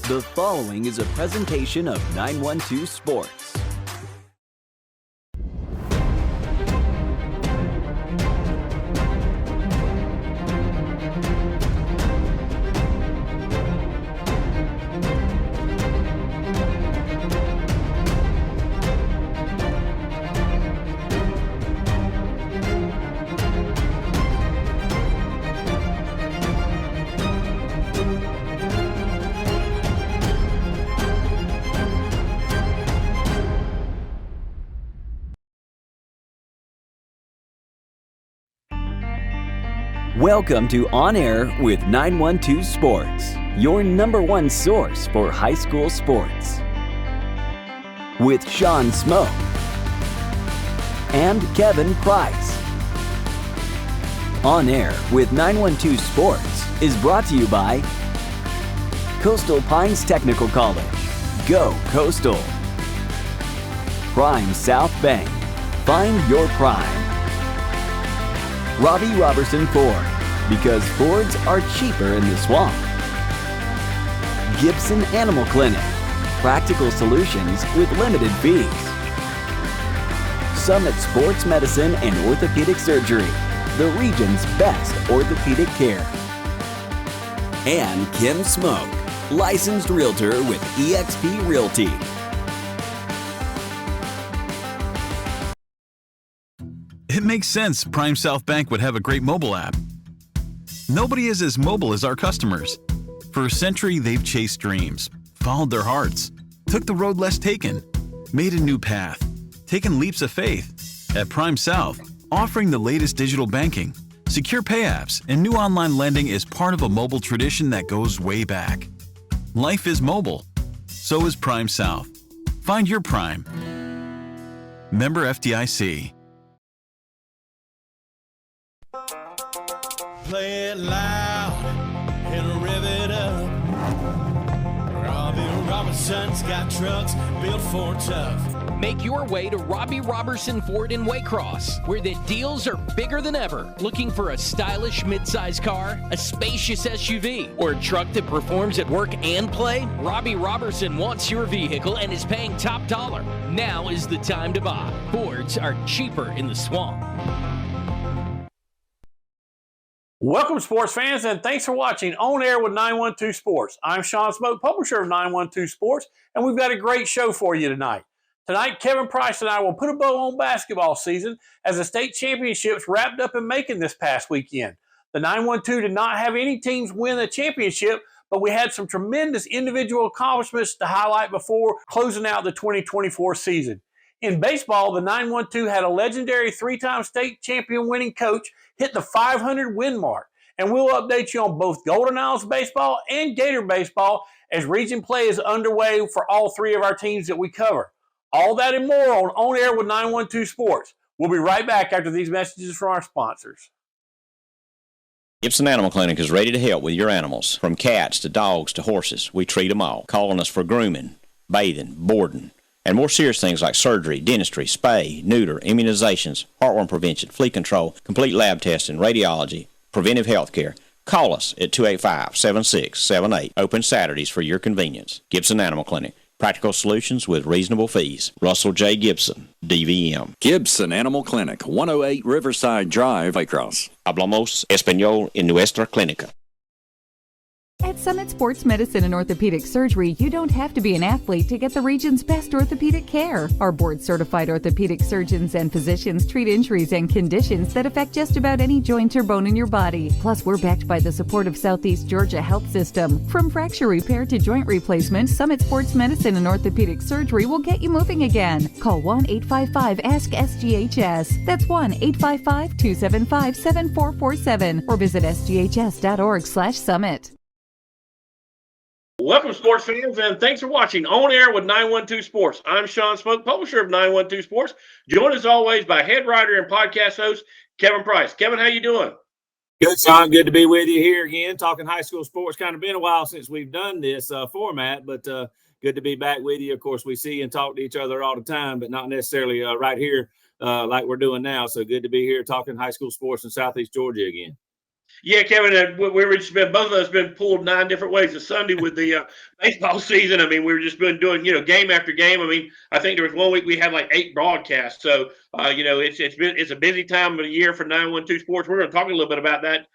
The following is a presentation of 912 Sports. Welcome to On Air with 912 Sports, your number one source for high school sports. With Sean Smoke and Kevin Price. On Air with 912 Sports is brought to you by Coastal Pines Technical College. Go Coastal. Prime South Bank. Find your prime. Robbie Robertson Ford, because Fords are cheaper in the swamp. Gibson Animal Clinic, practical solutions with limited fees. Summit Sports Medicine and Orthopedic Surgery, the region's best orthopedic care. And Kim Smoke, licensed realtor with eXp Realty. It makes sense Prime South Bank would have a great mobile app. Nobody is as mobile as our customers. For a century, they've chased dreams, followed their hearts, took the road less taken, made a new path, taken leaps of faith. At Prime South, offering the latest digital banking, secure pay apps, and new online lending is part of a mobile tradition that goes way back. Life is mobile. So is Prime South. Find your Prime. Member FDIC. Play it loud and rev it up. Robbie Robertson's got trucks built for tough. Make your way to Robbie Robertson Ford in Waycross, where the deals are bigger than ever. Looking for a stylish midsize car, a spacious SUV, or a truck that performs at work and play? Robbie Robertson wants your vehicle and is paying top dollar. Now is the time to buy. Fords are cheaper in the swamp. Welcome, sports fans, and thanks for watching On Air with 912 Sports. I'm Sean Smoke, publisher of 912 Sports, and we've got a great show for you tonight. Tonight, Kevin Price and I will put a bow on basketball season as the state championships wrapped up in Macon this past weekend. The 912 did not have any teams win a championship, but we had some tremendous individual accomplishments to highlight before closing out the 2024 season. In baseball, the 912 had a legendary three-time state champion winning coach hit the 500 win mark. And we'll update you on both Golden Isles baseball and Gator baseball as region play is underway for all three of our teams that we cover. All that and more on Air with 912 Sports. We'll be right back after these messages from our sponsors. Gibson Animal Clinic is ready to help with your animals. From cats to dogs to horses, we treat them all. Call on us for grooming, bathing, boarding, and more serious things like surgery, dentistry, spay, neuter, immunizations, heartworm prevention, flea control, complete lab testing, radiology, preventive health care. Call us at 285-7678. Open Saturdays for your convenience. Gibson Animal Clinic. Practical solutions with reasonable fees. Russell J. Gibson, DVM. Gibson Animal Clinic, 108 Riverside Drive, Waycross. Hablamos español en nuestra clínica. At Summit Sports Medicine and Orthopedic Surgery, you don't have to be an athlete to get the region's best orthopedic care. Our board-certified orthopedic surgeons and physicians treat injuries and conditions that affect just about any joint or bone in your body. Plus, we're backed by the support of Southeast Georgia Health System. From fracture repair to joint replacement, Summit Sports Medicine and Orthopedic Surgery will get you moving again. Call 1-855-ASK-SGHS. That's 1-855-275-7447 or visit sghs.org/summit. Welcome, sports fans, and thanks for watching On Air with 912 Sports. I'm Sean Smoke, publisher of 912 Sports, joined as always by head writer and podcast host Kevin Price. Kevin, how you doing? Good, Sean. Good to be with you here again, talking high school sports. Kind of been a while since we've done this format, but good to be back with you. Of course, we see and talk to each other all the time, but not necessarily right here like we're doing now. So good to be here talking high school sports in Southeast Georgia again. Yeah, Kevin, we just been both of us been pulled 9 different ways this Sunday with the baseball season. I mean, we've just been doing game after game. I mean, I think there was one week we had like 8 broadcasts. So it's a busy time of the year for 912 Sports. We're going to talk a little bit about that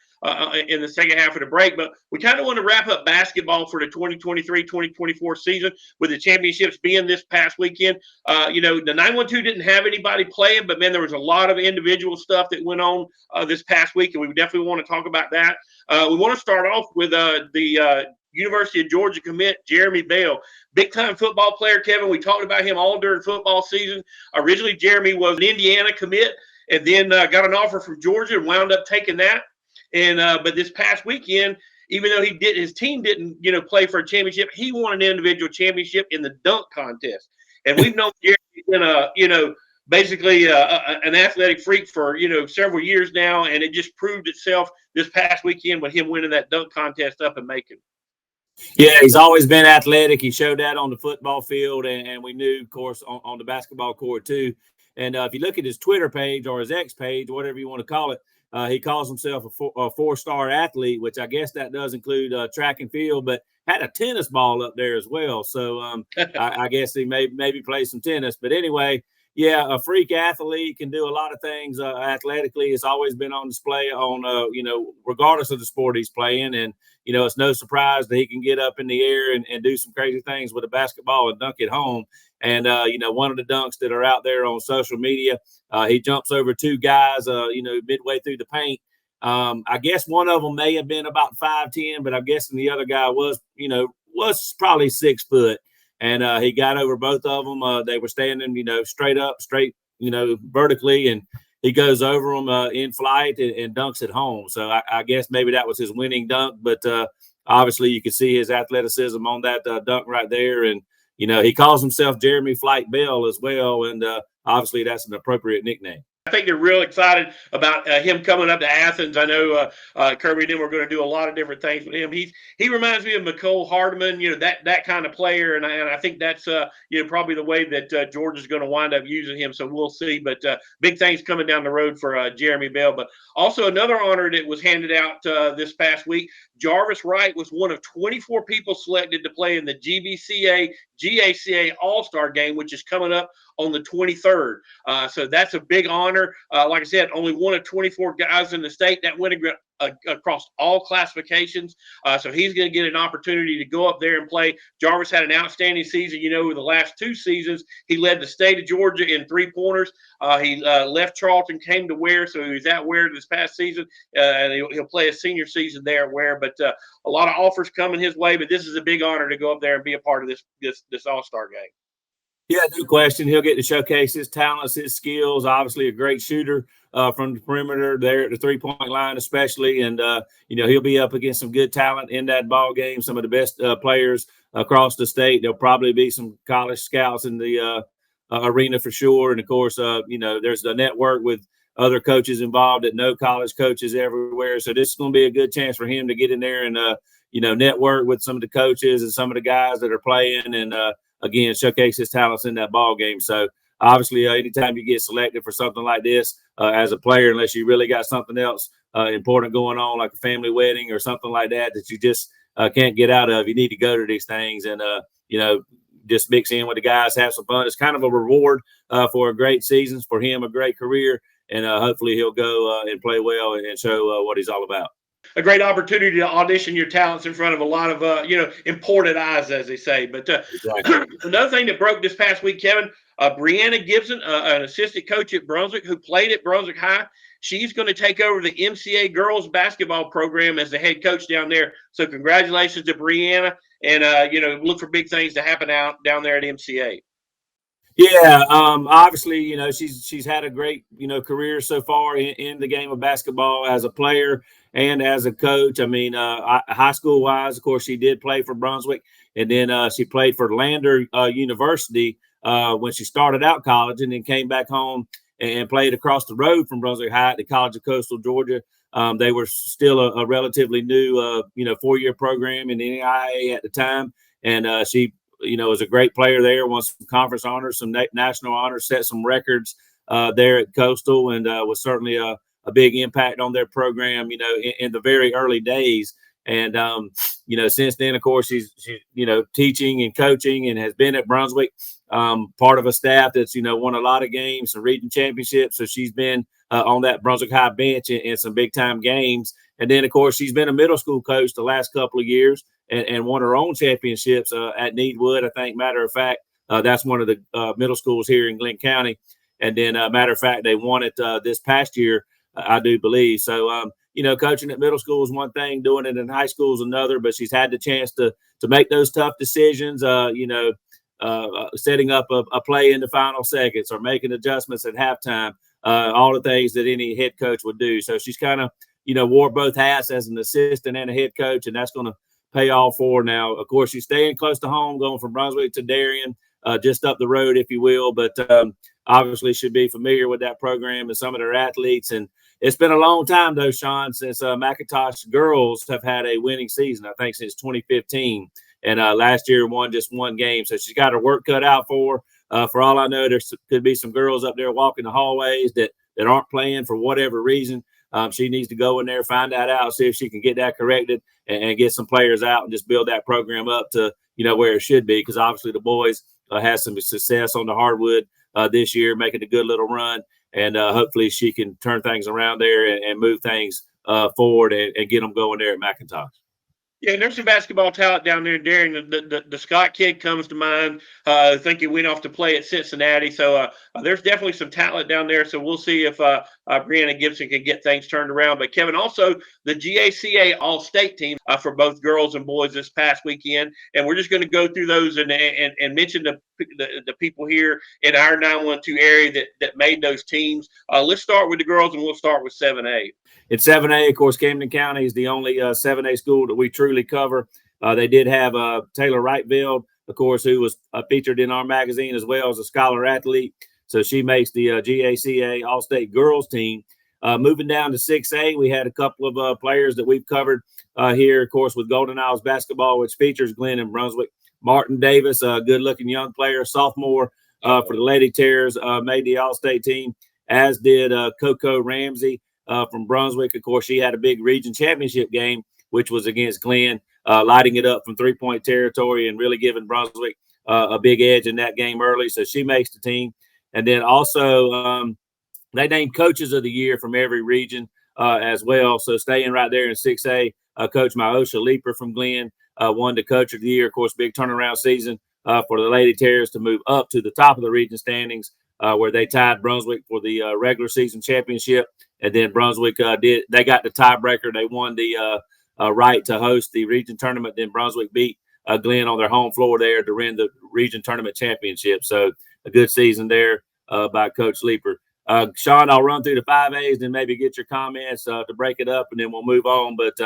in the second half of the break, but we kind of want to wrap up basketball for the 2023-2024 season with the championships being this past weekend. The 912 didn't have anybody playing, but man, there was a lot of individual stuff that went on this past week, and we definitely want to talk about that. We want to start off with the University of Georgia commit Jeremy Bell, big time football player. Kevin, we talked about him all during football season. Originally, Jeremy was an Indiana commit, and then got an offer from Georgia and wound up taking that. And but this past weekend, even though his team didn't play for a championship, he won an individual championship in the dunk contest. And we've known Jeremy been basically an athletic freak for several years now, and it just proved itself this past weekend with him winning that dunk contest up in Macon. Yeah, he's always been athletic. He showed that on the football field, and we knew, of course, on the basketball court too. And if you look at his Twitter page or his X page, whatever you want to call it, he calls himself a four-star athlete, which I guess that does include track and field, but had a tennis ball up there as well. So I guess he maybe play some tennis. But anyway, yeah, a freak athlete, can do a lot of things athletically. It's always been on display on, regardless of the sport he's playing. And, it's no surprise that he can get up in the air and do some crazy things with a basketball and dunk it home. And, one of the dunks that are out there on social media, he jumps over 2 guys, midway through the paint. I guess one of them may have been about 5'10", but I'm guessing the other guy was probably 6 foot. And he got over both of them. They were standing, straight, vertically. And he goes over them in flight and dunks at home. So I guess maybe that was his winning dunk. But obviously you could see his athleticism on that dunk right there. And, he calls himself Jeremy Flight Bell as well. And obviously that's an appropriate nickname. I think they're real excited about him coming up to Athens. I know Kirby and them are going to do a lot of different things with him. He reminds me of McCole Hardeman, that kind of player, and I think that's probably the way that Georgia's going to wind up using him. So we'll see. But big things coming down the road for Jeremy Bell. But also another honor that was handed out this past week. Jarvis Wright was one of 24 people selected to play in the GACA All-Star game, which is coming up on the 23rd. So that's a big honor. Like I said, only one of 24 guys in the state that went across all classifications. So he's going to get an opportunity to go up there and play. Jarvis had an outstanding season. The last 2 seasons, he led the state of Georgia in 3-pointers. He left Charlton, came to Ware, so he was at Ware this past season. And he'll play a senior season there at Ware. But a lot of offers coming his way. But this is a big honor to go up there and be a part of this All-Star game. Yeah, no question. He'll get to showcase his talents, his skills. Obviously, a great shooter from the perimeter there at the 3-point line, especially. And, he'll be up against some good talent in that ball game, some of the best players across the state. There'll probably be some college scouts in the arena for sure. And, of course, there's the network with other coaches involved that know college coaches everywhere. So this is going to be a good chance for him to get in there and, network with some of the coaches and some of the guys that are playing and, again, showcase his talents in that ball game. So obviously, anytime you get selected for something like this as a player, unless you really got something else important going on, like a family wedding or something like that you just can't get out of, you need to go to these things and just mix in with the guys, have some fun. It's kind of a reward for a great season, for him, a great career, and hopefully he'll go and play well and show what he's all about. A great opportunity to audition your talents in front of a lot of, imported eyes, as they say. But exactly. Another thing that broke this past week, Kevin, Brianna Gibson, an assistant coach at Brunswick who played at Brunswick High, she's going to take over the MCA girls basketball program as the head coach down there. So congratulations to Brianna, and, look for big things to happen down there at MCA. Yeah, obviously, she's had a great, career so far in the game of basketball as a player and as a coach. I mean, high school wise, of course, she did play for Brunswick, and then she played for Lander University when she started out college, and then came back home and played across the road from Brunswick High at the College of Coastal Georgia. They were still a relatively new, 4-year program in the NAIA at the time, and she was a great player there, won some conference honors, some national honors, set some records there at Coastal, and was certainly a a big impact on their program, in the very early days. And, since then, of course, she's teaching and coaching and has been at Brunswick, part of a staff that's, won a lot of games, some region championships. So she's been on that Brunswick High bench in some big time games. And then, of course, she's been a middle school coach the last couple of years and won her own championships at Needwood. I think, matter of fact, that's one of the middle schools here in Glenn County. And then, matter of fact, they won it this past year, I do believe. So, coaching at middle school is one thing, doing it in high school is another. But she's had the chance to make those tough decisions, setting up a play in the final seconds or making adjustments at halftime, all the things that any head coach would do. So she's kind of, wore both hats as an assistant and a head coach, and that's going to pay off for her now. Of course, she's staying close to home, going from Brunswick to Darien, just up the road, if you will. But obviously should be familiar with that program and some of their athletes. And it's been a long time, though, Sean, since McIntosh girls have had a winning season, I think since 2015. And last year won just one game. So she's got her work cut out for her. For all I know, there could be some girls up there walking the hallways that aren't playing for whatever reason. She needs to go in there, find that out, see if she can get that corrected and get some players out and just build that program up to, where it should be. Because obviously the boys had some success on the hardwood this year, making a good little run. And hopefully she can turn things around there and move things forward and get them going there at McIntosh. Yeah, and there's some basketball talent down there in Darien. The Scott kid comes to mind. I think he went off to play at Cincinnati. So there's definitely some talent down there. So we'll see if Brianna Gibson can get things turned around. But, Kevin, also the GACA All-State team for both girls and boys this past weekend. And we're just going to go through those and mention the people here in our 912 area that made those teams. Let's start with the girls, and we'll start with 7A. At 7A, of course, Camden County is the only 7A school that we truly cover. They did have Taylor Wrightville, of course, who was featured in our magazine as well as a scholar athlete. So she makes the GACA All-State girls team. Moving down to 6A, we had a couple of players that we've covered here, of course, with Golden Isles basketball, which features Glenn and Brunswick. Martin Davis, a good-looking young player, sophomore for the Lady Terrors, made the All-State team, as did Coco Ramsey. From Brunswick. Of course, she had a big region championship game, which was against Glenn, lighting it up from three-point territory and really giving Brunswick a big edge in that game early. So she makes the team. And then also they named coaches of the year from every region as well. So staying right there in 6A, Coach Myosha Leeper from Glenn won the coach of the year. Of course, big turnaround season for the Lady Terrors to move up to the top of the region standings, where they tied Brunswick for the regular season championship. And then Brunswick they got the tiebreaker. They won the right to host the region tournament. Then Brunswick beat Glenn on their home floor there to win the region tournament championship. So a good season there by Coach Leeper. Sean, I'll run through the 5As, then maybe get your comments to break it up, and then we'll move on. But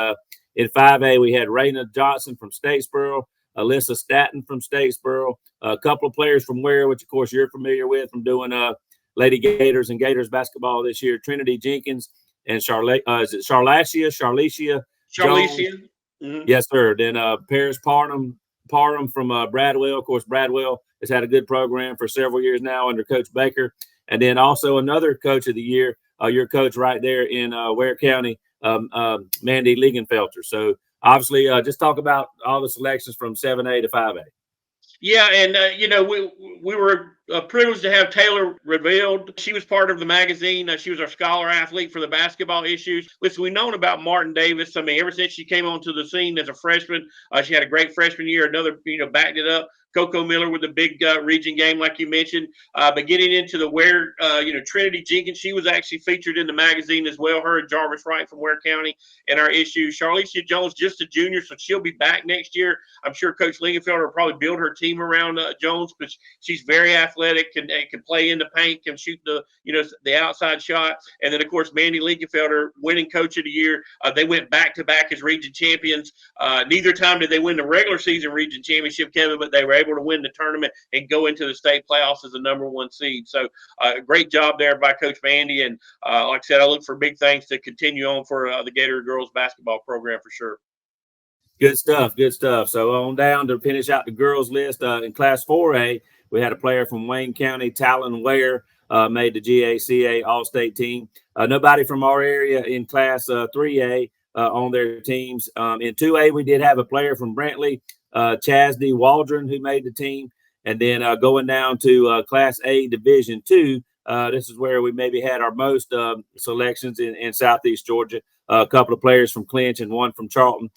in 5A, we had Raina Johnson from Statesboro, Alyssa Staton from Statesboro, a couple of players from Ware, which, of course, you're familiar with from doing Lady Gators and Gators basketball this year. Trinity Jenkins and Charlicia? Mm-hmm. Yes, sir. Then Paris Parham from Bradwell. Of course, Bradwell has had a good program for several years now under Coach Baker. And then also another coach of the year, your coach right there in Ware County, Mandy Liegenfelter. So obviously just talk about all the selections from 7A to 5A. Yeah, and we were privileged to have Taylor revealed. She was part of the magazine. She was our scholar athlete for the basketball issues. Listen, we've known about Martin Davis. I mean, ever since she came onto the scene as a freshman, she had a great freshman year. Another, backed it up. Coco Miller with the big region game, like you mentioned. But getting into the Ware, Trinity Jenkins, she was actually featured in the magazine as well. Her and Jarvis Wright from Ware County in our issues. Charlicia Jones, just a junior, so she'll be back next year. I'm sure Coach Lingenfelder will probably build her team around Jones, but she's very athletic and can play in the paint, can shoot the outside shot. And then, of course, Mandy Lingenfelder, winning coach of the year. They went back-to-back as region champions. Neither time did they win the regular season region championship, Kevin, but they were able to win the tournament and go into the state playoffs as the number one seed. So great job there by Coach Mandy. And like I said, I look for big things to continue on for the Gator girls basketball program for sure. Good stuff. So on down to finish out the girls list in Class 4A, we had a player from Wayne County, Talon Ware, made the GACA All-State team. Nobody from our area in Class 3A on their teams. In 2A, we did have a player from Brantley, Chasney Waldron, who made the team. And then going down to Class A Division 2, this is where we maybe had our most selections in Southeast Georgia. A couple of players from Clinch and one from Charlton.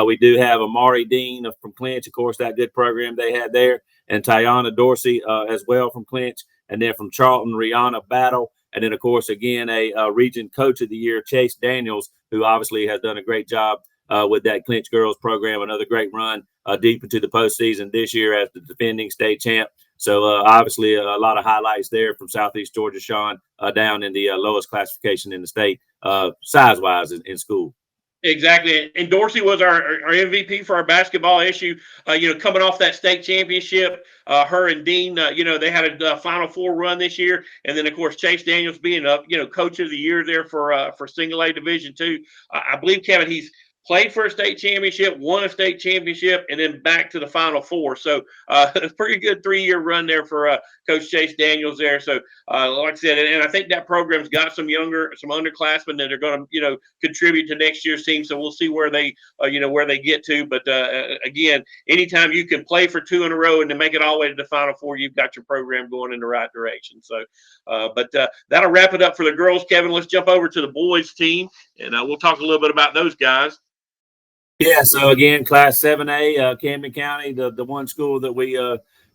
We do have Amari Dean from Clinch, of course, that good program they had there, and Tiana Dorsey as well from Clinch. And then from Charlton, Rihanna Battle. And then, of course, again, a region coach of the year, Chase Daniels, who obviously has done a great job with that Clinch girls program. Another great run deep into the postseason this year as the defending state champ. So obviously a lot of highlights there from Southeast Georgia, Sean, down in the lowest classification in the state, size-wise in school. Exactly. And Dorsey was our MVP for our basketball issue, coming off that state championship. Her and Dean, they had a Final Four run this year. And then, of course, Chase Daniels being coach of the year there for Single A Division 2. I believe, Kevin, he's played for a state championship, won a state championship, and then back to the Final Four. So a pretty good 3-year run there for Coach Chase Daniels there. So like I said, and I think that program's got some underclassmen that are going to, contribute to next year's team. So we'll see where they get to. But again, anytime you can play for 2 in a row and to make it all the way to the Final Four, you've got your program going in the right direction. So, but that'll wrap it up for the girls. Kevin, let's jump over to the boys team, and we'll talk a little bit about those guys. Yeah, so again, Class 7A, Camden County, the one school that we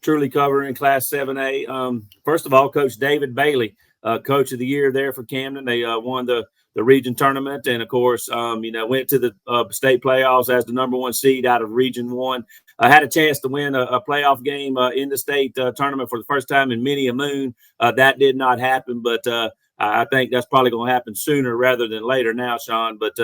truly cover in Class 7A. First of all, Coach David Bailey, Coach of the Year there for Camden. They won the region tournament and, of course, went to the state playoffs as the number 1 seed out of Region 1. I had a chance to win a playoff game in the state tournament for the first time in many a moon. That did not happen, but I think that's probably going to happen sooner rather than later now, Sean. But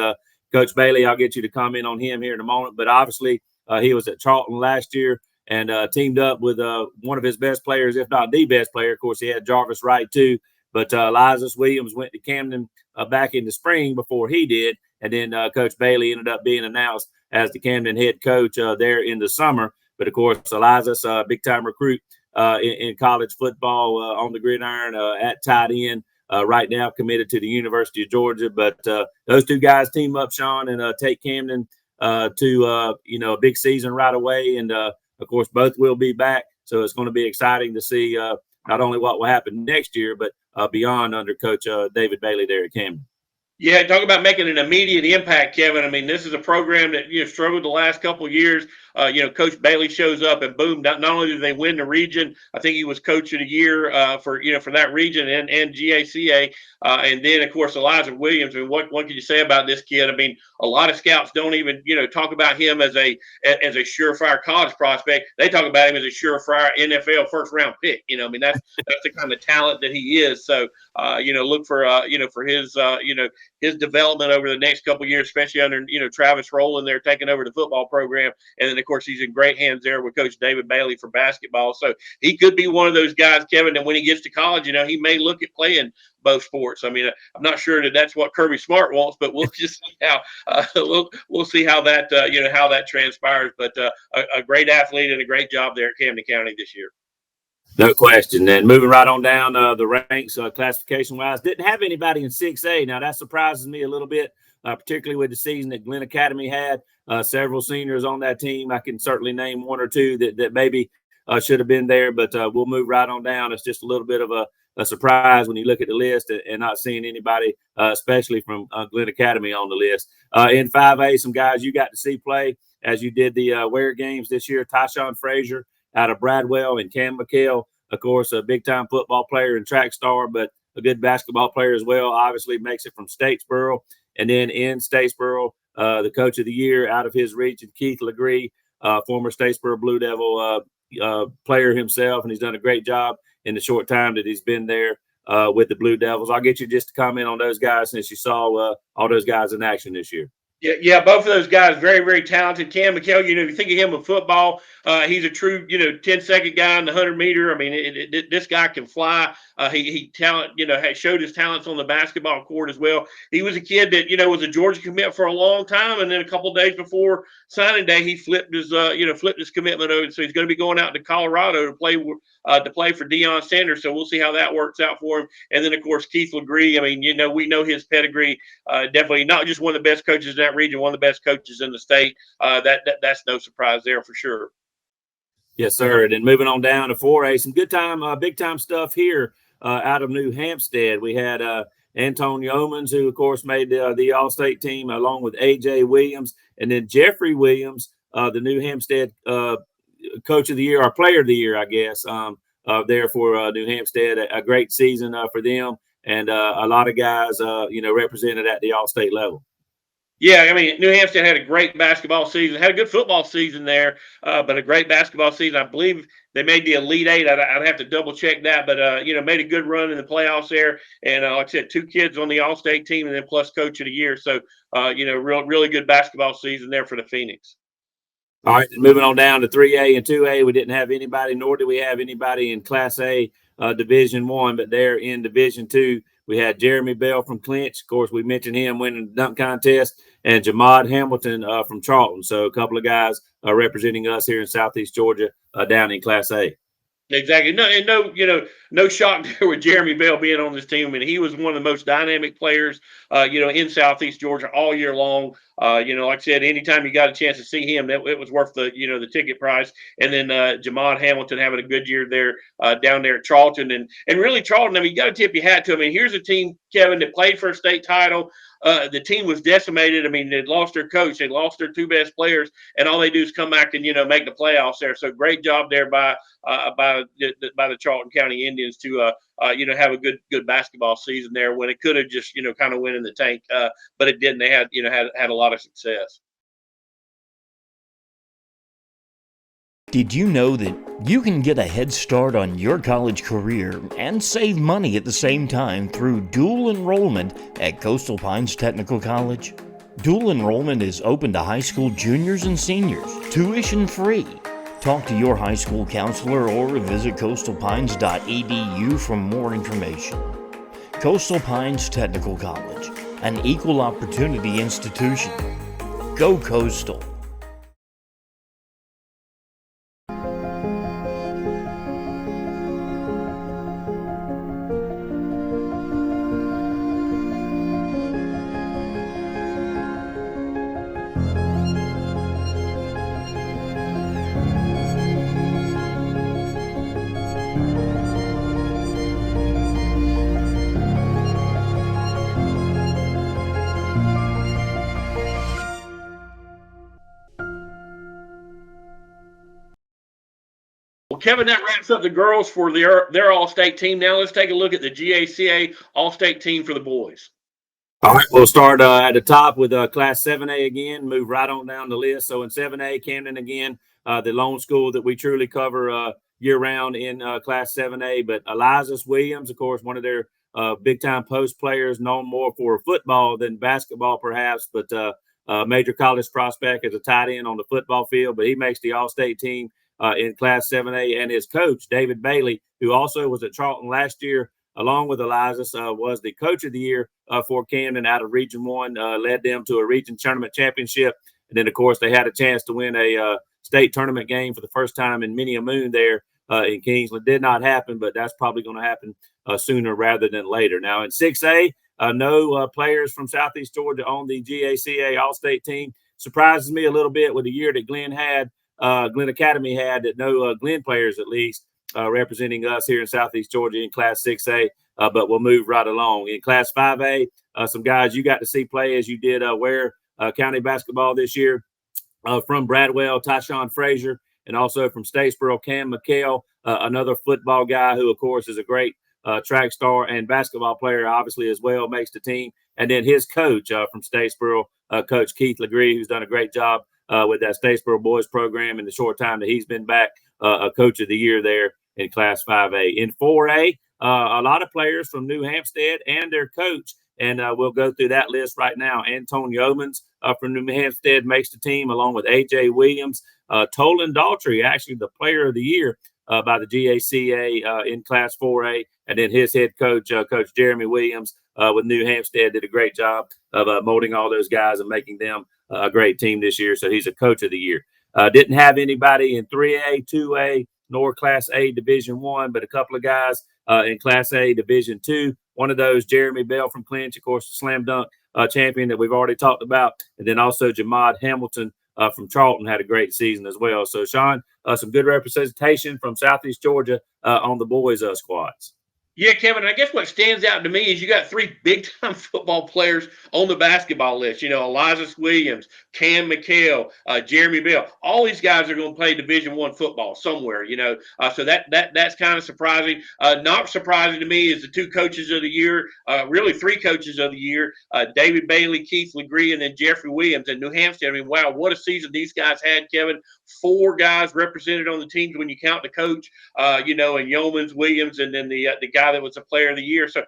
Coach Bailey, I'll get you to comment on him here in a moment. But obviously, he was at Charlton last year and teamed up with one of his best players, if not the best player. Of course, he had Jarvis Wright, too. But Liza Williams went to Camden back in the spring before he did. And then Coach Bailey ended up being announced as the Camden head coach there in the summer. But, of course, Eliza's a big-time recruit in college football on the gridiron at tight end. Right now committed to the University of Georgia. But those two guys team up, Sean, and take Camden to, a big season right away. And, of course, both will be back. So it's going to be exciting to see not only what will happen next year, but beyond under Coach David Bailey there at Camden. Yeah, talk about making an immediate impact, Kevin. I mean, this is a program that struggled the last couple of years. Coach Bailey shows up and boom, not only did they win the region, I think he was coach of the year for that region and GACA. And then, of course, Eliza Williams. I mean, what can you say about this kid? I mean, a lot of scouts don't even, talk about him as a surefire college prospect. They talk about him as a surefire NFL first-round pick. That's the kind of talent that he is. So, look for, for his development over the next couple of years, especially under, Travis Rowland there taking over the football program. And then, of course, he's in great hands there with Coach David Bailey for basketball. So he could be one of those guys, Kevin, that when he gets to college, he may look at playing both sports. I mean, I'm not sure that that's what Kirby Smart wants, but we'll just see how we'll see how that how that transpires. But a great athlete and a great job there at Camden County this year. No question. And moving right on down the ranks, classification-wise, didn't have anybody in 6A. Now, that surprises me a little bit, particularly with the season that Glenn Academy had. Several seniors on that team. I can certainly name one or two that maybe should have been there, but we'll move right on down. It's just a little bit of a surprise when you look at the list and not seeing anybody, especially from Glenn Academy on the list. In 5A, some guys you got to see play as you did the Ware games this year. Tyshawn Frazier out of Bradwell, and Cam McHale, of course, a big-time football player and track star, but a good basketball player as well. Obviously makes it from Statesboro. And then in Statesboro, the coach of the year out of his region, Keith Legree, former Statesboro Blue Devil player himself, and he's done a great job in the short time that he's been there with the Blue Devils. I'll get you just to comment on those guys since you saw all those guys in action this year. Yeah, both of those guys very, very talented. Cam McHale, if you think of him in football, he's a true, 10-second guy in the 100-meter. I mean, this guy can fly. He showed his talents on the basketball court as well. He was a kid that was a Georgia commit for a long time, and then a couple of days before signing day, he flipped his commitment over. So he's going to be going out to Colorado to play for Deion Sanders. So we'll see how that works out for him. And then of course Keith Legree. I mean, we know his pedigree. Definitely not just one of the best coaches in that region, one of the best coaches in the state. That's no surprise there for sure. Yes, sir. And then moving on down to 4A, some good time, big time stuff here out of New Hampstead. We had Anton Yeomans, who, of course, made the All-State team, along with A.J. Williams. And then Jeffrey Williams, the New Hampstead Coach of the Year, or Player of the Year, I guess, there for New Hampstead. A great season for them. And a lot of guys, represented at the All-State level. Yeah, I mean, New Hampstead had a great basketball season, had a good football season there, but a great basketball season. I believe they made the Elite Eight. I'd have to double check that, but made a good run in the playoffs there. And like I said, 2 kids on the All-State team, and then plus Coach of the Year. So, really good basketball season there for the Phoenix. All right, moving on down to 3A and 2A, we didn't have anybody, nor did we have anybody in Class A Division I, but there in Division II, we had Jeremy Bell from Clinch. Of course, we mentioned him winning the dunk contest, and Jamad Hamilton from Charlton. So a couple of guys representing us here in Southeast Georgia down in Class A. Exactly. No shock there with Jeremy Bell being on this team. I mean, he was one of the most dynamic players, in Southeast Georgia all year long. Like I said, anytime you got a chance to see him, it was worth the ticket price. And then Jamad Hamilton having a good year there down there at Charlton. And really Charlton, I mean, you got to tip your hat to him. I mean, here's a team, Kevin, that played for a state title. The team was decimated. I mean, they'd lost their coach, they lost their 2 best players, and all they do is come back and make the playoffs there. So great job there by the Charlton County Indians to have a good basketball season there when it could have just kind of went in the tank, but it didn't. They had had a lot of success. Did you know that you can get a head start on your college career and save money at the same time through dual enrollment at Coastal Pines Technical College? Dual enrollment is open to high school juniors and seniors, tuition free. Talk to your high school counselor or visit coastalpines.edu for more information. Coastal Pines Technical College, an equal opportunity institution. Go Coastal! Well, Kevin, that wraps up the girls for their All-State team. Now let's take a look at the GACA All-State team for the boys. All right, we'll start at the top with Class 7A again, move right on down the list. So in 7A, Camden again, the lone school that we truly cover year-round in Class 7A. But Eliza Williams, of course, one of their big-time post players, known more for football than basketball perhaps, but major college prospect as a tight end on the football field. But he makes the All-State team in Class 7A. And his coach, David Bailey, who also was at Charlton last year, along with Eliza, was the Coach of the Year for Camden out of Region 1, led them to a region tournament championship. And then, of course, they had a chance to win a state tournament game for the first time in many a moon there in Kingsland. Did not happen, but that's probably going to happen sooner rather than later. Now, in 6A, no players from Southeast Georgia on the GACA All-State team. Surprises me a little bit with the year that Glenn Academy had, that no Glenn players at least representing us here in Southeast Georgia in Class 6A, but we'll move right along. In Class 5A, some guys you got to see play as you did Ware County basketball this year. From Bradwell, Tyshawn Frazier, and also from Statesboro, Cam McHale, another football guy who, of course, is a great track star and basketball player, obviously, as well, makes the team. And then his coach from Statesboro, Coach Keith Legree, who's done a great job with that Statesboro boys program in the short time that he's been back, a Coach of the Year there in Class 5A. In 4A, a lot of players from New Hampstead and their coach, and we'll go through that list right now. Anton Yeomans from New Hampstead makes the team, along with A.J. Williams. Tolan Daltrey, actually the Player of the Year by the GACA in Class 4A. And then his head coach, Coach Jeremy Williams, with New Hampstead, did a great job of molding all those guys and making them a great team this year. So he's a coach of the year. Didn't have anybody in 3A, 2A, nor Class A Division I, but a couple of guys in Class A Division II. One of those, Jeremy Bell from Clinch, of course, the slam dunk champion that we've already talked about. And then also Jamad Hamilton from Charlton had a great season as well. So, Sean, some good representation from Southeast Georgia on the boys' squads. Yeah, Kevin, I guess what stands out to me is you got three big-time football players on the basketball list. You know, Elijah Williams, Cam McHale, Jeremy Bell. All these guys are going to play Division I football somewhere, you know. So that's kind of surprising. Not surprising to me is the two coaches of the year, really three coaches of the year, David Bailey, Keith Legree, and then Jeffrey Williams in New Hampshire. I mean, wow, what a season these guys had, Kevin. 4 guys represented on the teams when you count the coach, you know, and Yeomans, Williams, and then the guy that was a player of the year. So,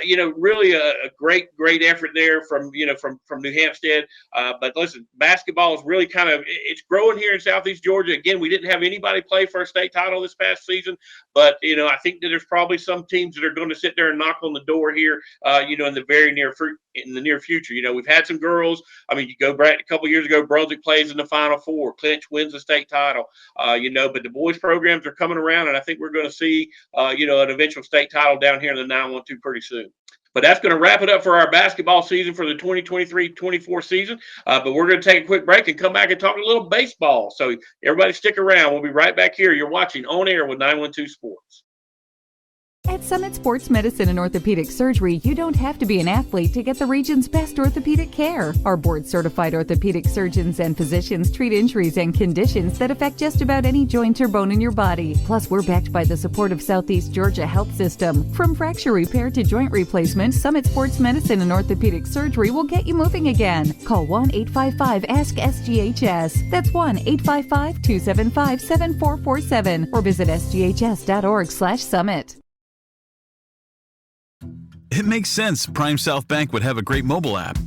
you know, really a great effort there from New Hampstead. But listen, basketball is really it's growing here in Southeast Georgia. Again, we didn't have anybody play for a state title this past season, but, you know, I think that there's probably some teams that are going to sit there and knock on the door here, you know, in the near future. You know, we've had some girls. I mean, you go back a couple years ago, Brunswick plays in the Final Four. Clinch wins the state title, you know, but the boys programs are coming around, and I think we're going to see, you know, an eventual state title down here in the 912 pretty soon. But that's going to wrap it up for our basketball season for the 2023-24 season. But we're going to take a quick break and come back and talk a little baseball. So everybody stick around. We'll be right back here. You're watching On Air with 912 Sports. At Summit Sports Medicine and Orthopedic Surgery, you don't have to be an athlete to get the region's best orthopedic care. Our board-certified orthopedic surgeons and physicians treat injuries and conditions that affect just about any joint or bone in your body. Plus, we're backed by the support of Southeast Georgia Health System. From fracture repair to joint replacement, Summit Sports Medicine and Orthopedic Surgery will get you moving again. Call 1-855-ASK-SGHS. That's 1-855-275-7447 or visit sghs.org/summit. It makes sense Prime South Bank would have a great mobile app.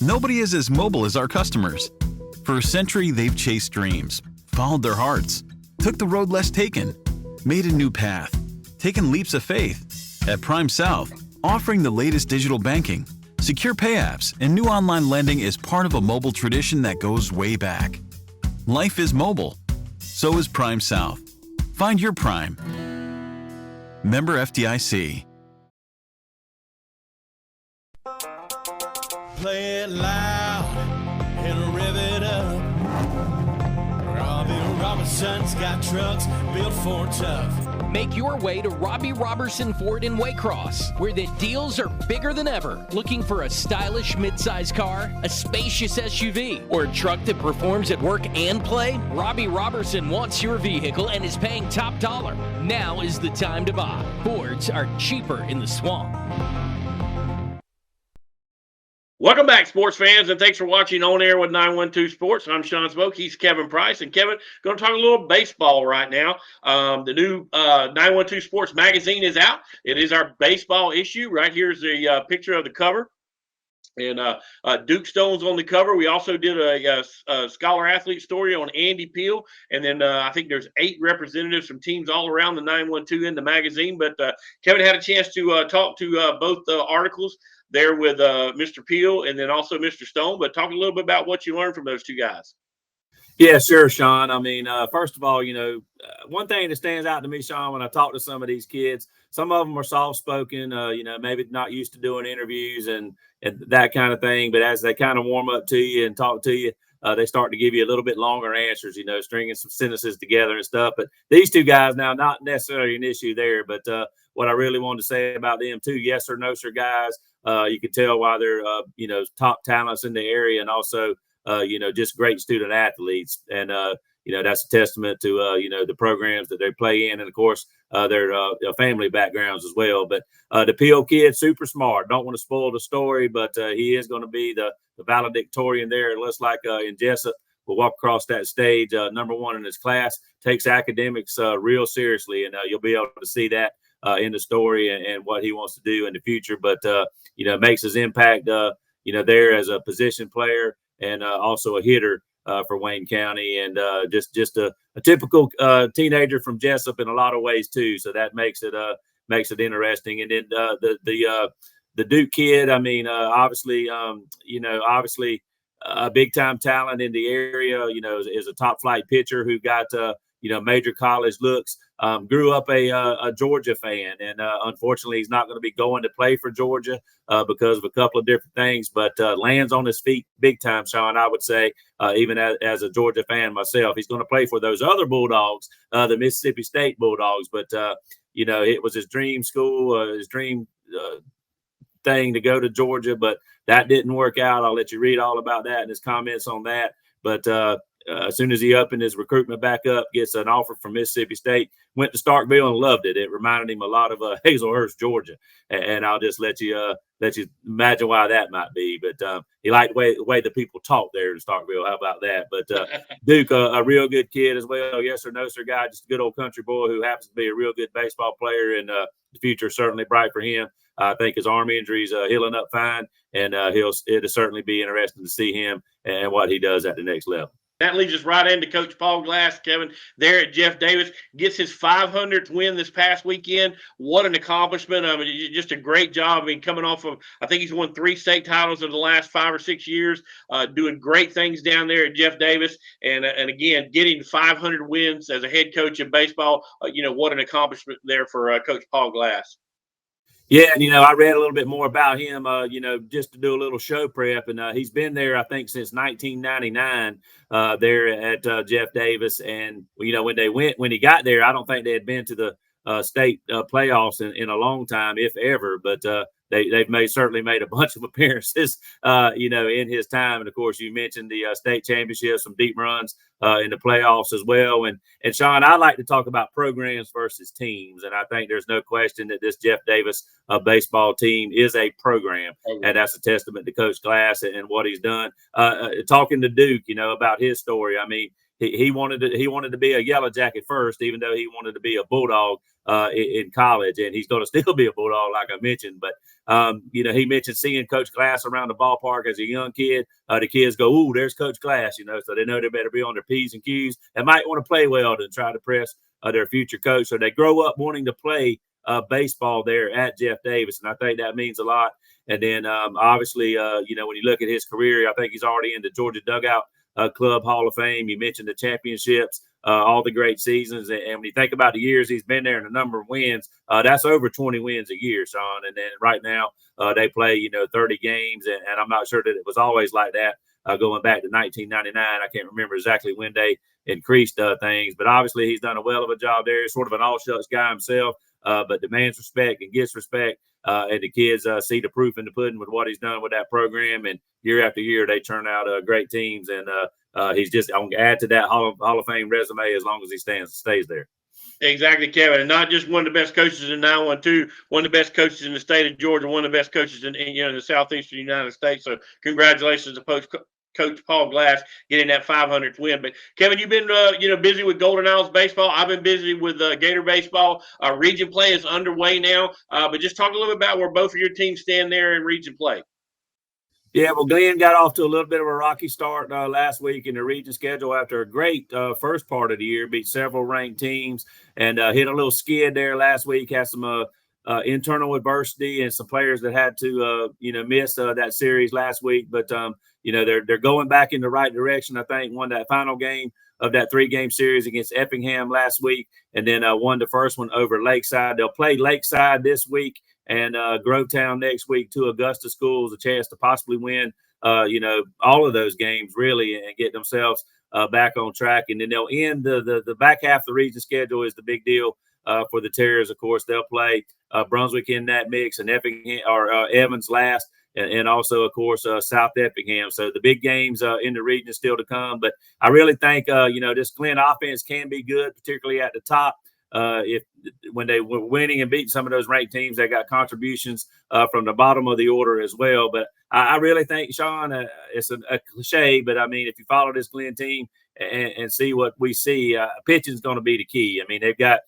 Nobody is as mobile as our customers. For a century, they've chased dreams, followed their hearts, took the road less taken, made a new path, taken leaps of faith. At Prime South, offering the latest digital banking, secure pay apps, and new online lending is part of a mobile tradition that goes way back. Life is mobile. So is Prime South. Find your Prime. Member FDIC. Play it loud and rev it up. Robbie Robinson's got trucks built for tough. Make your way to Robbie Robertson Ford in Waycross, where the deals are bigger than ever. Looking for a stylish midsize car, a spacious SUV, or a truck that performs at work and play? Robbie Robertson wants your vehicle and is paying top dollar. Now is the time to buy. Fords are cheaper in the swamp. Welcome back, sports fans, and thanks for watching On Air with 912 Sports. I'm Sean Smoke. He's Kevin Price. And Kevin, going to talk a little baseball right now. The new 912 Sports magazine is out. It is our baseball issue. Right here's the picture of the cover. And Duke Stone's on the cover. We also did a scholar athlete story on Andy Peel. And then I think there's 8 representatives from teams all around the 912 in the magazine. But Kevin had a chance to talk to both articles there with Mr. Peel and then also Mr. Stone. But talk a little bit about what you learned from those two guys. Yeah, sure, Sean. I mean, first of all, you know, one thing that stands out to me, Sean, when I talk to some of these kids, some of them are soft-spoken, you know, maybe not used to doing interviews and that kind of thing. But as they kind of warm up to you and talk to you, they start to give you a little bit longer answers, you know, stringing some sentences together and stuff. But these two guys now, not necessarily an issue there. But what I really wanted to say about them, too, yes or no, sir, guys, you can tell why they're, you know, top talents in the area and also, you know, just great student athletes. And, you know, that's a testament to, you know, the programs that they play in and, of course, their family backgrounds as well. But the Peel kid, super smart. Don't want to spoil the story, but he is going to be the valedictorian there. It looks like in Jessup will walk across that stage, number 1 in his class, takes academics real seriously. And you'll be able to see that in the story and what he wants to do in the future. But, you know, makes his impact, you know, there as a position player and also a hitter for Wayne County, and just a typical teenager from Jessup in a lot of ways too. So that makes it makes it interesting. And then the Duke kid, I mean, obviously, obviously a big time talent in the area, is a top flight pitcher who got, major college looks. Grew up a Georgia fan, and unfortunately, he's not going to be going to play for Georgia because of a couple of different things. But lands on his feet big time, Sean. I would say, even as a Georgia fan myself, he's going to play for those other Bulldogs, the Mississippi State Bulldogs. But it was his dream school, his dream thing to go to Georgia, but that didn't work out. I'll let you read all about that and his comments on that. But as soon as he opened his recruitment back up, gets an offer from Mississippi State, went to Starkville and loved it. It reminded him a lot of Hazelhurst, Georgia. And I'll just let you imagine why that might be. But he liked the way the people talk there in Starkville. How about that? But Duke, a real good kid as well. Yes or no, sir guy, just a good old country boy who happens to be a real good baseball player, and the future is certainly bright for him. I think his arm injury is healing up fine, and it'll certainly be interesting to see him and what he does at the next level. That leads us right into Coach Paul Glass, Kevin, there at Jeff Davis. Gets his 500th win this past weekend. What an accomplishment. I mean, just a great job. I mean, coming off of, I think he's won 3 state titles in the last 5 or 6 years, doing great things down there at Jeff Davis. And again, getting 500 wins as a head coach in baseball, what an accomplishment there for Coach Paul Glass. Yeah, and, I read a little bit more about him, just to do a little show prep. And he's been there, I think, since 1999 there at Jeff Davis. And, when he got there, I don't think they had been to the state playoffs in a long time, if ever. But they've certainly made a bunch of appearances, in his time. And, of course, you mentioned the state championships, some deep runs in the playoffs as well. And Sean, I like to talk about programs versus teams. And I think there's no question that this Jeff Davis baseball team is a program. And that's a testament to Coach Glass and what he's done. Talking to Duke, about his story. I mean, he wanted to be a Yellow Jacket first, even though he wanted to be a Bulldog in college, and he's going to still be a Bulldog, like I mentioned. But he mentioned seeing Coach Glass around the ballpark as a young kid. The kids go, "Ooh, there's Coach Glass," so they know they better be on their P's and Q's and might want to play well to try to press their future coach. So they grow up wanting to play baseball there at Jeff Davis, and I think that means a lot. And then obviously, when you look at his career, I think he's already in the Georgia Dugout Club Hall of Fame. You mentioned the championships, all the great seasons. And when you think about the years he's been there and the number of wins, that's over 20 wins a year, Sean. And then right now they play, 30 games. And I'm not sure that it was always like that going back to 1999. I can't remember exactly when they increased things. But obviously he's done a well of a job there. He's sort of an all-shucks guy himself, but demands respect and gets respect. And the kids see the proof in the pudding with what he's done with that program. And year after year, they turn out great teams. And he's just going to add to that Hall of Fame resume as long as he stays there. Exactly, Kevin. And not just one of the best coaches in 912, one of the best coaches in the state of Georgia, one of the best coaches in the southeastern United States. So congratulations to Coach Paul Glass getting that 500th win. But Kevin, you've been busy with Golden Isles baseball. I've been busy with Gator baseball. Region play is underway now. But just talk a little bit about where both of your teams stand there in region play. Yeah, well, Glenn got off to a little bit of a rocky start last week in the region schedule after a great first part of the year, beat several ranked teams, and hit a little skid there last week. Had some internal adversity and some players that had to miss that series last week. But they're going back in the right direction. I think won that final game of that 3-game series against Effingham last week, and then won the first one over Lakeside. They'll play Lakeside this week and Grovetown next week. 2 Augusta schools, a chance to possibly win all of those games really and get themselves back on track. And then they'll end the back half of the region schedule is the big deal for the Terriers. Of course, they'll play Brunswick in that mix, and Effingham or Evans last, and also, of course, South Effingham. So the big games in the region still to come. But I really think, this Glenn offense can be good, particularly at the top. When they were winning and beating some of those ranked teams, they got contributions from the bottom of the order as well. But I really think, Sean, it's a cliche, but I mean, if you follow this Glenn team and see what we see, pitching is going to be the key. I mean, they've got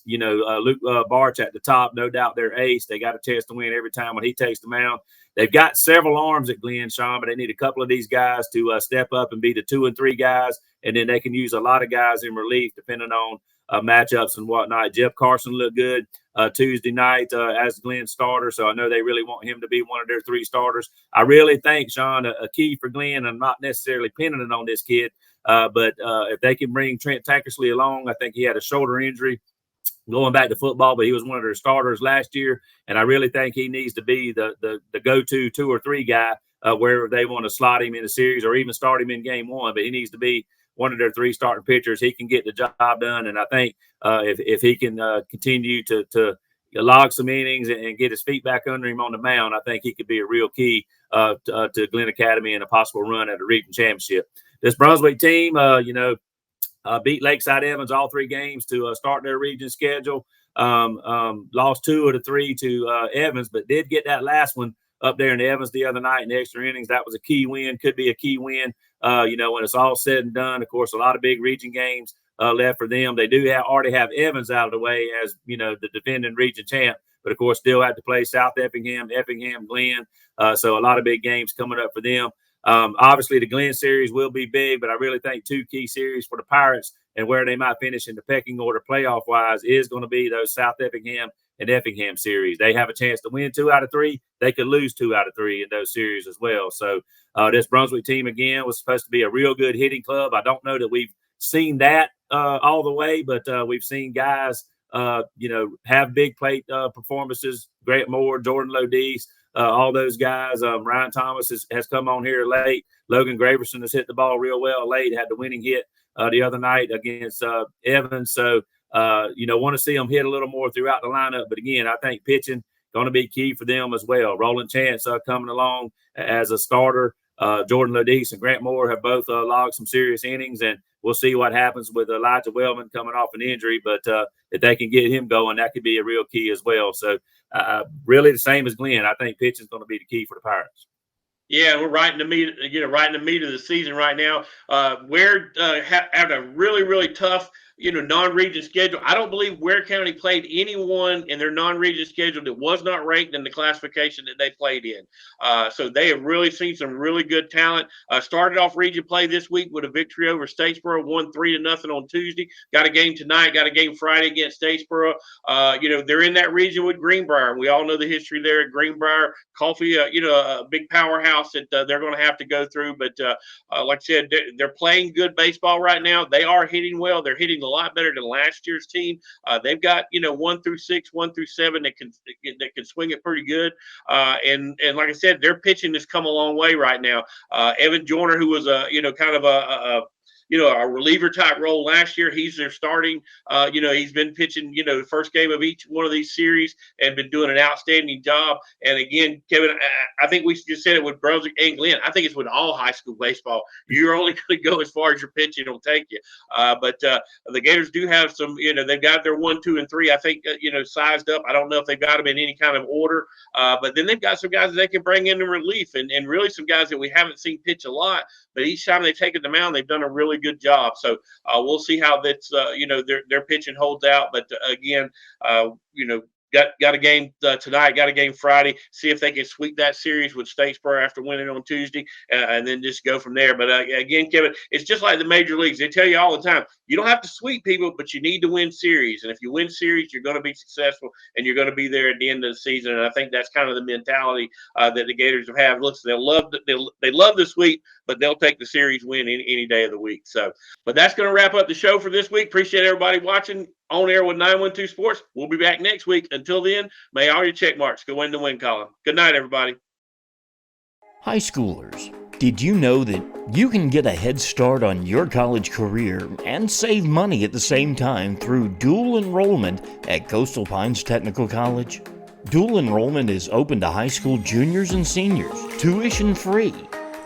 Luke Barch at the top, no doubt their ace. They got a chance to win every time when he takes the mound. They've got several arms at Glenn, Sean, but they need a couple of these guys to step up and be the 2 and 3 guys, and then they can use a lot of guys in relief depending on matchups and whatnot. Jeff Carson looked good Tuesday night as Glenn's starter, so I know they really want him to be one of their 3 starters. I really think, Sean, a key for Glenn, I'm not necessarily pinning it on this kid, but if they can bring Trent Tankersley along, I think he had a shoulder injury going back to football, but he was one of their starters last year, and I really think he needs to be the go-to 2 or 3 guy wherever they want to slot him in a series or even start him in game 1, but he needs to be one of their 3 starting pitchers. He can get the job done, and I think if he can continue to log some innings and get his feet back under him on the mound, I think he could be a real key to Glenn Academy and a possible run at a region championship. This Brunswick team, beat Lakeside Evans all 3 games to start their region schedule. Lost 2 of the 3 to Evans, but did get that last one up there in Evans the other night in the extra innings. That was a key win, could be a key win, when it's all said and done. Of course, a lot of big region games left for them. They do already have Evans out of the way as, the defending region champ, but of course still have to play South Effingham, Glenn. So a lot of big games coming up for them. Obviously, the Glenn series will be big, but I really think 2 key series for the Pirates and where they might finish in the pecking order playoff-wise is going to be those South Effingham and Effingham series. They have a chance to win 2 out of 3. They could lose 2 out of 3 in those series as well. So this Brunswick team, again, was supposed to be a real good hitting club. I don't know that we've seen that all the way, but we've seen guys, have big plate performances. Grant Moore, Jordan Lodise, all those guys. Ryan Thomas has come on here late. Logan Graverson has hit the ball real well late, had the winning hit the other night against Evans. So, want to see them hit a little more throughout the lineup. But again, I think pitching going to be key for them as well. Roland Chance coming along as a starter. Jordan Lodise and Grant Moore have both logged some serious innings, and we'll see what happens with Elijah Wellman coming off an injury. But if they can get him going, that could be a real key as well. So really the same as Glenn. I think pitching is going to be the key for the Pirates. Yeah, we're right in the meat, right in the meat of the season right now. We're having a really, really tough, non-region schedule. I don't believe Ware County played anyone in their non-region schedule that was not ranked in the classification that they played in. So they have really seen some really good talent. Started off region play this week with a victory over Statesboro, won 3-0 on Tuesday. Got a game tonight, got a game Friday against Statesboro. They're in that region with Greenbrier. We all know the history there at Greenbrier. Coffee, a big powerhouse that they're going to have to go through. But like I said, they're playing good baseball right now. They are hitting well. They're hitting a lot better than last year's team. They've got 1 through 6, 1 through 7 that can swing it pretty good. And like I said, their pitching has come a long way right now. Evan Joyner, who was kind of a reliever type role last year. He's their starting. He's been pitching, the first game of each one of these series and been doing an outstanding job. And again, Kevin, I think we just said it with Brunswick and Glenn. I think it's with all high school baseball. You're only going to go as far as your pitching will take you. But the Gators do have some, they've got their 1, 2, and 3, I think, sized up. I don't know if they've got them in any kind of order. But then they've got some guys that they can bring in relief and really some guys that we haven't seen pitch a lot. But each time they've taken the mound, they've done a really good job. So we'll see how that's their pitching holds out. But again, got a game tonight, got a game Friday. See if they can sweep that series with Statesboro after winning on Tuesday, and then just go from there. But again, Kevin, it's just like the major leagues. They tell you all the time, you don't have to sweep people, but you need to win series. And if you win series, you're going to be successful, and you're going to be there at the end of the season. And I think that's kind of the mentality that the Gators have. Look, they love the sweep, but they'll take the series win any day of the week. So, but that's going to wrap up the show for this week. Appreciate everybody watching On Air with 912 Sports. We'll be back next week. Until then, may all your check marks go in the win column. Good night, everybody. High schoolers, did you know that you can get a head start on your college career and save money at the same time through dual enrollment at Coastal Pines Technical College? Dual enrollment is open to high school juniors and seniors, tuition free.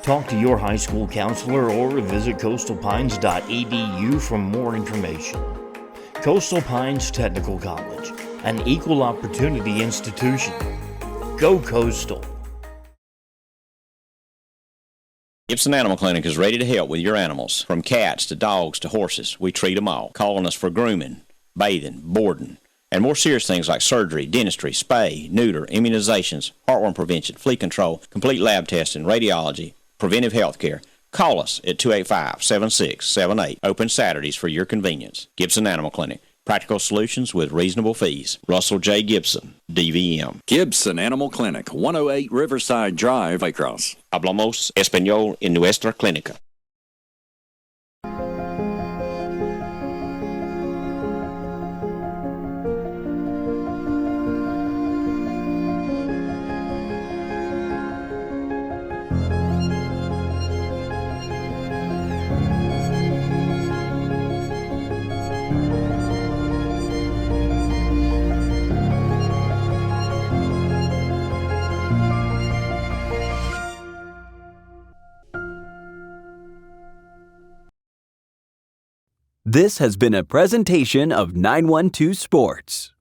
Talk to your high school counselor or visit coastalpines.edu for more information. Coastal Pines Technical College, an equal opportunity institution. Go Coastal. Gibson Animal Clinic is ready to help with your animals. From cats to dogs to horses, we treat them all. Call on us for grooming, bathing, boarding, and more serious things like surgery, dentistry, spay, neuter, immunizations, heartworm prevention, flea control, complete lab testing, radiology, preventive health care. Call us at 285-7678. Open Saturdays for your convenience. Gibson Animal Clinic. Practical solutions with reasonable fees. Russell J. Gibson, DVM. Gibson Animal Clinic, 108 Riverside Drive, Waycross. Hablamos español en nuestra clínica. This has been a presentation of 912 Sports.